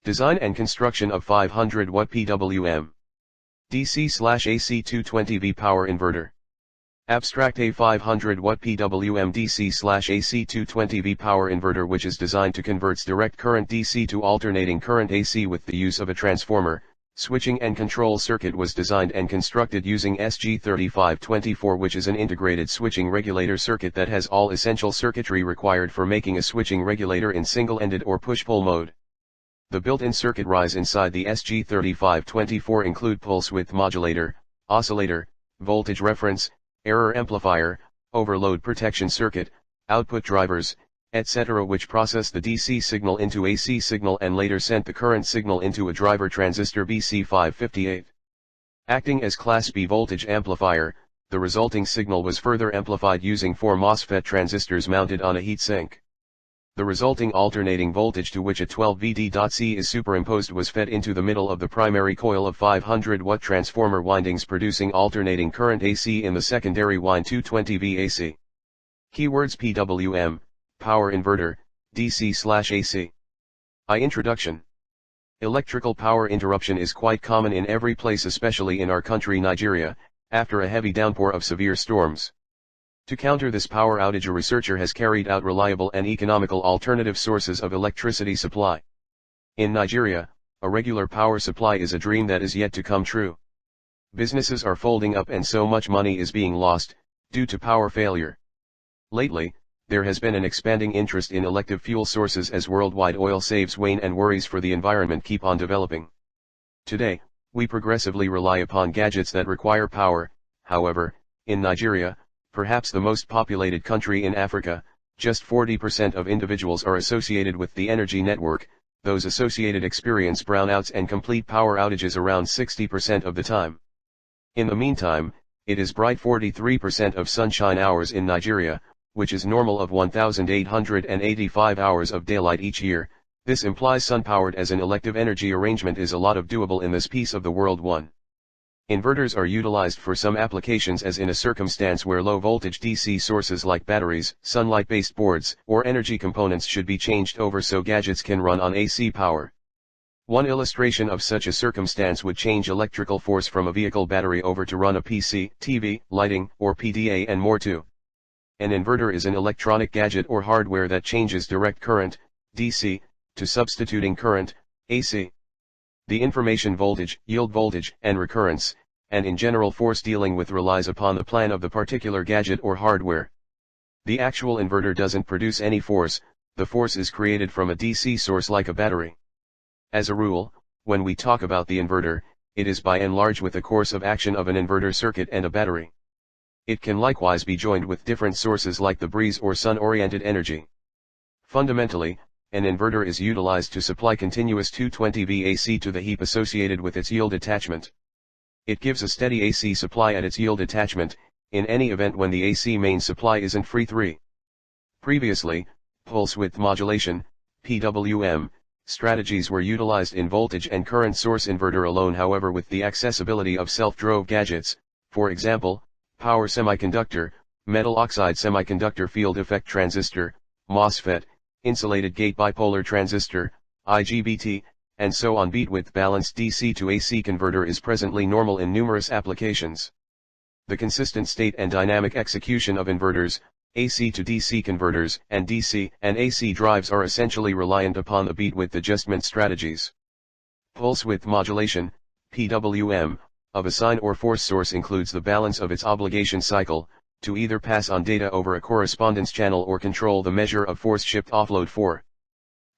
Design and construction of 500 watt PWM DC/AC 220V power inverter. Abstract: a 500 watt PWM DC/AC 220V power inverter which is designed to converts direct current DC to alternating current AC with the use of a transformer, switching and control circuit was designed and constructed using SG3524, which is an integrated switching regulator circuit that has all essential circuitry required for making a switching regulator in single-ended or push-pull mode. The built-in circuit rise inside the SG3524 include pulse width modulator, oscillator, voltage reference, error amplifier, overload protection circuit, output drivers, etc., which process the DC signal into AC signal and later sent the current signal into a driver transistor BC558. Acting as Class B voltage amplifier, the resulting signal was further amplified using 4 MOSFET transistors mounted on a heatsink. The resulting alternating voltage, to which a 12 VD.C is superimposed, was fed into the middle of the primary coil of 500 watt transformer windings, producing alternating current AC in the secondary wind 220V AC. Keywords: PWM, Power Inverter, DC/AC. Introduction. Electrical power interruption is quite common in every place, especially in our country Nigeria, after a heavy downpour of severe storms. To counter this power outage, a researcher has carried out reliable and economical alternative sources of electricity supply. In Nigeria, a regular power supply is a dream that is yet to come true. Businesses are folding up and so much money is being lost, due to power failure. Lately, there has been an expanding interest in elective fuel sources as worldwide oil saves wane and worries for the environment keep on developing. Today, we progressively rely upon gadgets that require power. However, in Nigeria, perhaps the most populated country in Africa, just 40% of individuals are associated with the energy network. Those associated experience brownouts and complete power outages around 60% of the time. In the meantime, it is bright 43% of sunshine hours in Nigeria, which is normal of 1,885 hours of daylight each year. This implies sun-powered as an elective energy arrangement is a lot of doable in this piece of the world. 1. Inverters are utilized for some applications, as in a circumstance where low-voltage DC sources like batteries, sunlight-based boards, or energy components should be changed over so gadgets can run on AC power. One illustration of such a circumstance would change electrical force from a vehicle battery over to run a PC, TV, lighting, or PDA and more too. An inverter is an electronic gadget or hardware that changes direct current, DC, to substituting current, AC. The information voltage, yield voltage, and recurrence, and in general force dealing with relies upon the plan of the particular gadget or hardware. The actual inverter doesn't produce any force, the force is created from a DC source like a battery. As a rule, when we talk about the inverter, it is by and large with the course of action of an inverter circuit and a battery. It can likewise be joined with different sources like the breeze or sun-oriented energy. Fundamentally, an inverter is utilized to supply continuous 220V AC to the heap associated with its yield attachment. It gives a steady AC supply at its yield attachment, in any event when the AC main supply isn't free. 3. Previously, pulse width modulation, PWM, strategies were utilized in voltage and current source inverter alone. However, with the accessibility of self-drove gadgets, for example, power semiconductor, metal oxide semiconductor field effect transistor, MOSFET, insulated gate bipolar transistor, IGBT, and so on, beat width balanced DC to AC converter is presently normal in numerous applications. The consistent state and dynamic execution of inverters, AC to DC converters, and DC and AC drives are essentially reliant upon the beat width adjustment strategies. Pulse width modulation, PWM, of a sine or force source includes the balance of its obligation cycle, to either pass on data over a correspondence channel or control the measure of force shift offload. 4.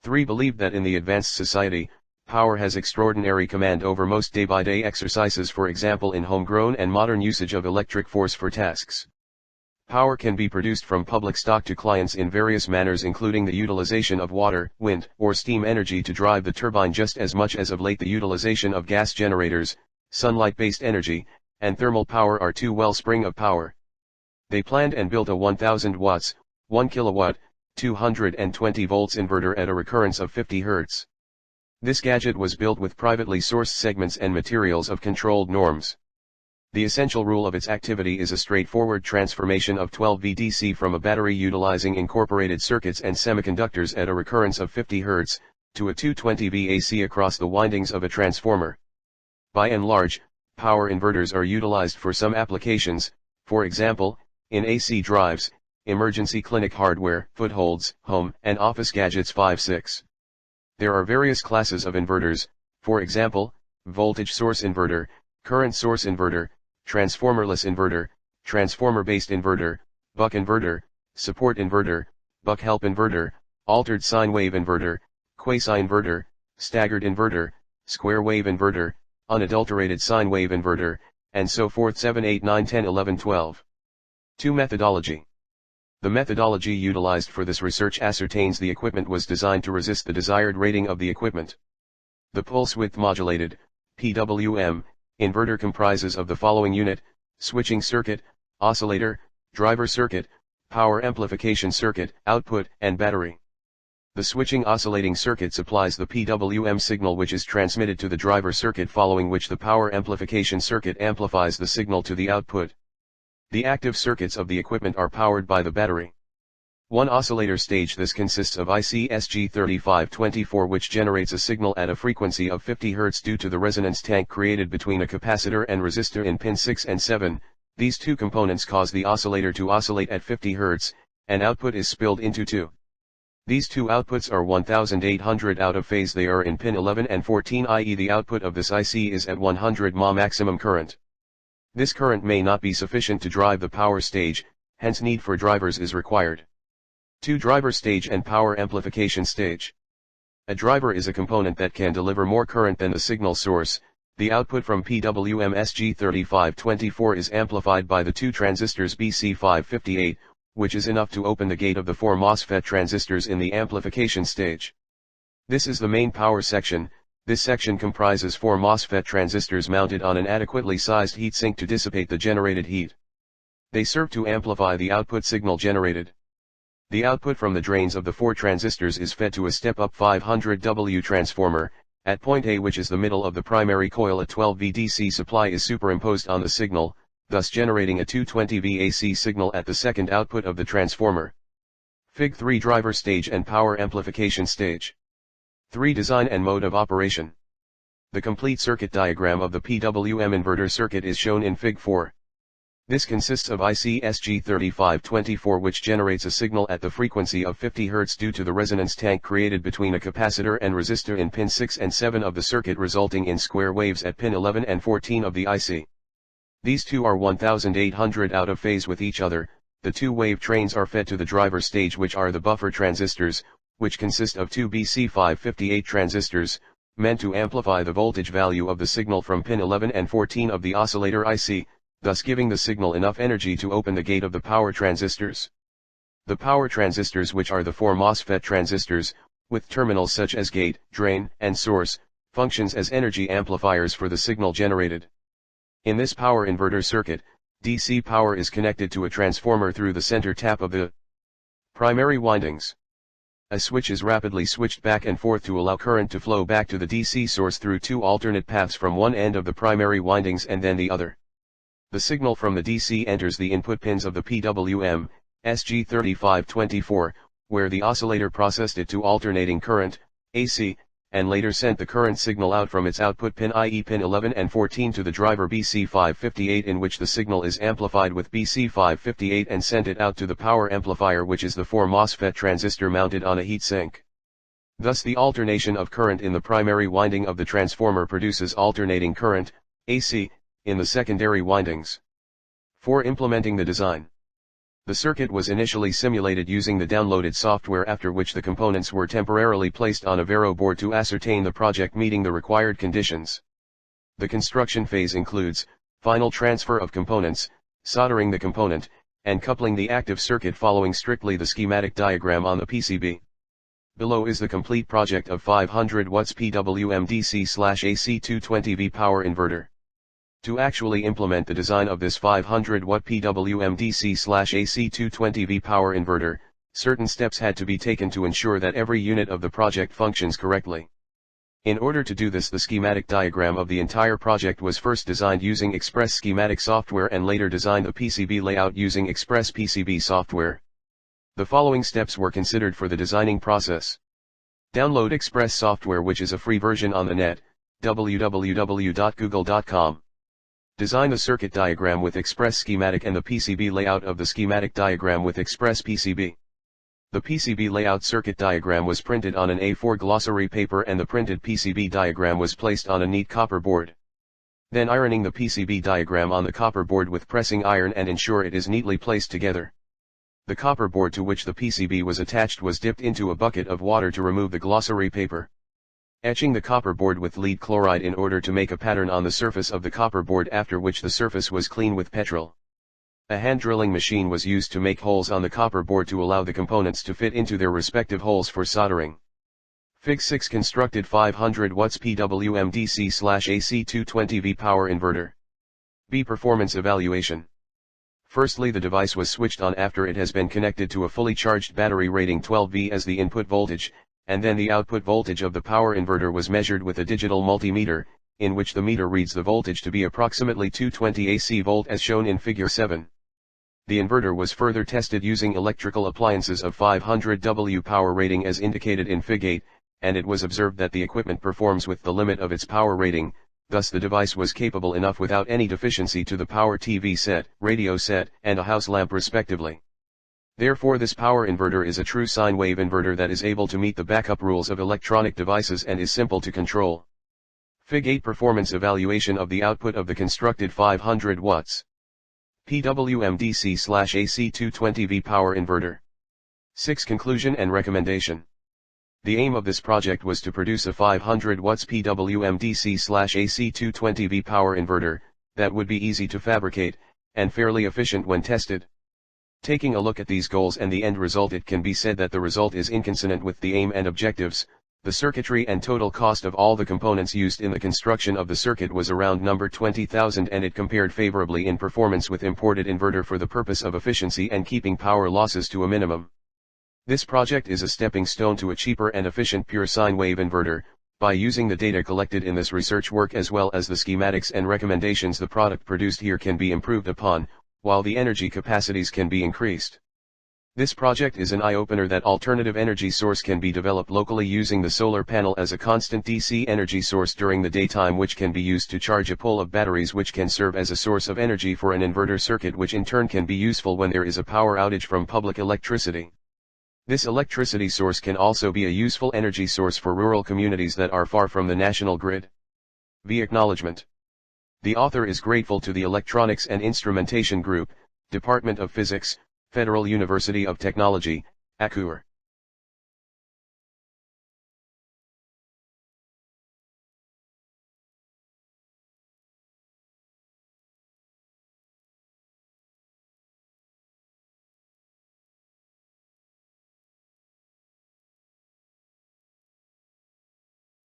3. Believed that in the advanced society, power has extraordinary command over most day-by-day exercises, for example in homegrown and modern usage of electric force for tasks. Power can be produced from public stock to clients in various manners, including the utilization of water, wind, or steam energy to drive the turbine, just as much as of late the utilization of gas generators, sunlight-based energy, and thermal power are two wellspring of power. They planned and built a 1000 watts, 1 kilowatt, 220 volts inverter at a recurrence of 50 Hz. This gadget was built with privately sourced segments and materials of controlled norms. The essential rule of its activity is a straightforward transformation of 12 VDC from a battery utilizing incorporated circuits and semiconductors at a recurrence of 50 Hz, to a 220V AC across the windings of a transformer. By and large, power inverters are utilized for some applications, for example, in AC drives, emergency clinic hardware, footholds, home and office gadgets 5-6. There are various classes of inverters, for example, voltage source inverter, current source inverter, transformerless inverter, transformer-based inverter, buck inverter, support inverter, buck help inverter, altered sine wave inverter, quasi-inverter, staggered inverter, square wave inverter, unadulterated sine wave inverter, and so forth 7, 8, 9, 10, 11, 12. 2. Methodology. The methodology utilized for this research ascertains the equipment was designed to resist the desired rating of the equipment. The pulse width modulated, PWM, inverter comprises of the following unit: switching circuit, oscillator, driver circuit, power amplification circuit, output, and battery. The switching oscillating circuit supplies the PWM signal which is transmitted to the driver circuit, following which the power amplification circuit amplifies the signal to the output. The active circuits of the equipment are powered by the battery. 1. Oscillator stage. This consists of IC-SG3524, which generates a signal at a frequency of 50 Hz due to the resonance tank created between a capacitor and resistor in pin 6 and 7. These two components cause the oscillator to oscillate at 50 Hz, and output is spilled into 2. These two outputs are 1800 out of phase. They are in pin 11 and 14, i.e. the output of this IC is at 100 mA maximum current. This current may not be sufficient to drive the power stage, hence need for drivers is required. 2. Driver stage and power amplification stage. A driver is a component that can deliver more current than the signal source. The output from PWM SG3524 is amplified by the two transistors BC558, which is enough to open the gate of the 4 MOSFET transistors in the amplification stage. This is the main power section. This section comprises 4 MOSFET transistors mounted on an adequately sized heatsink to dissipate the generated heat. They serve to amplify the output signal generated. The output from the drains of the 4 transistors is fed to a step-up 500W transformer. At point A, which is the middle of the primary coil, a 12V DC supply is superimposed on the signal, thus generating a 220V AC signal at the second output of the transformer. Fig. 3. Driver stage and power amplification stage. 3. Design and mode of operation. The complete circuit diagram of the PWM inverter circuit is shown in Fig. 4. This consists of IC-SG3524, which generates a signal at the frequency of 50 Hz due to the resonance tank created between a capacitor and resistor in pin 6 and 7 of the circuit, resulting in square waves at pin 11 and 14 of the IC. These two are 1800 out of phase with each other. The two wave trains are fed to the driver stage, which are the buffer transistors, which consist of 2 BC558 transistors, meant to amplify the voltage value of the signal from pin 11 and 14 of the oscillator IC, thus giving the signal enough energy to open the gate of the power transistors. The power transistors, which are the 4 MOSFET transistors, with terminals such as gate, drain, and source, functions as energy amplifiers for the signal generated. In this power inverter circuit, DC power is connected to a transformer through the center tap of the primary windings. A switch is rapidly switched back and forth to allow current to flow back to the DC source through two alternate paths from one end of the primary windings and then the other. The signal from the DC enters the input pins of the PWM, SG3524, where the oscillator processed it to alternating current, AC, and later sent the current signal out from its output pin, i.e. pin 11 and 14, to the driver BC558, in which the signal is amplified with BC558 and sent it out to the power amplifier, which is the 4 MOSFET transistor mounted on a heatsink. Thus the alternation of current in the primary winding of the transformer produces alternating current, AC, in the secondary windings. 4. Implementing the design. The circuit was initially simulated using the downloaded software, after which the components were temporarily placed on a Vero board to ascertain the project meeting the required conditions. The construction phase includes final transfer of components, soldering the component, and coupling the active circuit following strictly the schematic diagram on the PCB. Below is the complete project of 500 watts PWM DC/AC 220V power inverter. To actually implement the design of this 500 watt PWM DC/AC 220V power inverter, certain steps had to be taken to ensure that every unit of the project functions correctly. In order to do this, the schematic diagram of the entire project was first designed using Express schematic software and later designed the PCB layout using Express PCB software. The following steps were considered for the designing process. Download Express software, which is a free version on the net, www.google.com. Design the circuit diagram with Express schematic and the PCB layout of the schematic diagram with Express PCB. The PCB layout circuit diagram was printed on an A4 glossary paper and the printed PCB diagram was placed on a neat copper board. Then ironing the PCB diagram on the copper board with pressing iron and ensure it is neatly placed together. The copper board to which the PCB was attached was dipped into a bucket of water to remove the glossary paper. Etching the copper board with lead chloride in order to make a pattern on the surface of the copper board, after which the surface was cleaned with petrol. A hand drilling machine was used to make holes on the copper board to allow the components to fit into their respective holes for soldering. Fig 6 constructed 500 watts PWM DC/AC 220V power inverter. B. Performance evaluation. Firstly, the device was switched on after it has been connected to a fully charged battery rating 12V as the input voltage, and then the output voltage of the power inverter was measured with a digital multimeter, in which the meter reads the voltage to be approximately 220 AC volt as shown in figure 7. The inverter was further tested using electrical appliances of 500 W power rating as indicated in fig 8, and it was observed that the equipment performs with the limit of its power rating, thus the device was capable enough without any deficiency to the power TV set, radio set, and a house lamp respectively. Therefore this power inverter is a true sine wave inverter that is able to meet the backup rules of electronic devices and is simple to control. Fig 8 performance evaluation of the output of the constructed 500 watts PWM DC/AC 220V power inverter. 6. Conclusion and recommendation. The aim of this project was to produce a 500 watts PWM DC/AC 220V power inverter that would be easy to fabricate and fairly efficient when tested. Taking a look at these goals and the end result, it can be said that the result is inconsonant with the aim and objectives. The circuitry and total cost of all the components used in the construction of the circuit was around number 20,000, and it compared favorably in performance with imported inverter for the purpose of efficiency and keeping power losses to a minimum. This project is a stepping stone to a cheaper and efficient pure sine wave inverter. By using the data collected in this research work as well as the schematics and recommendations, the product produced here can be improved upon, while the energy capacities can be increased. This project is an eye-opener that alternative energy source can be developed locally using the solar panel as a constant DC energy source during the daytime, which can be used to charge a pool of batteries, which can serve as a source of energy for an inverter circuit, which in turn can be useful when there is a power outage from public electricity. This electricity source can also be a useful energy source for rural communities that are far from the national grid. The acknowledgement. The author is grateful to the Electronics and Instrumentation Group, Department of Physics, Federal University of Technology, ACUR.